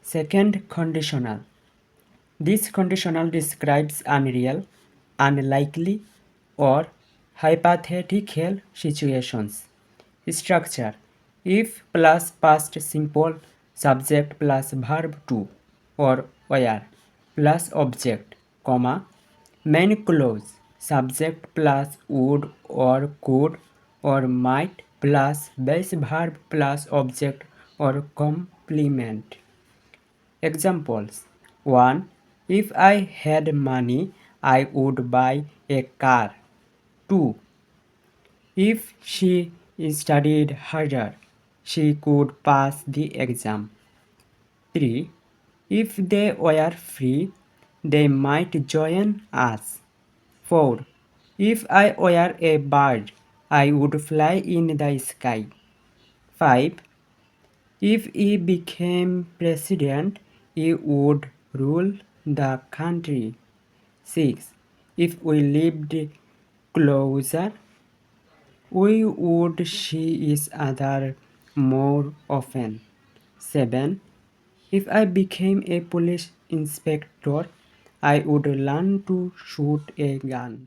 Second conditional. This conditional describes unreal, unlikely, or hypothetical situations. Structure: if plus past simple subject plus verb to or where plus object, comma, main clause subject plus would or could or might plus base verb plus object or complement. Examples: 1. If I had money, I would buy a car. 2. If she studied harder, she could pass the exam. 3. If they were free, they might join us. 4. If I were a bird, I would fly in the sky. 5. If he became president, he would rule the country. 6. If we lived closer, we would see each other more often. 7. If I became a police inspector, I would learn to shoot a gun.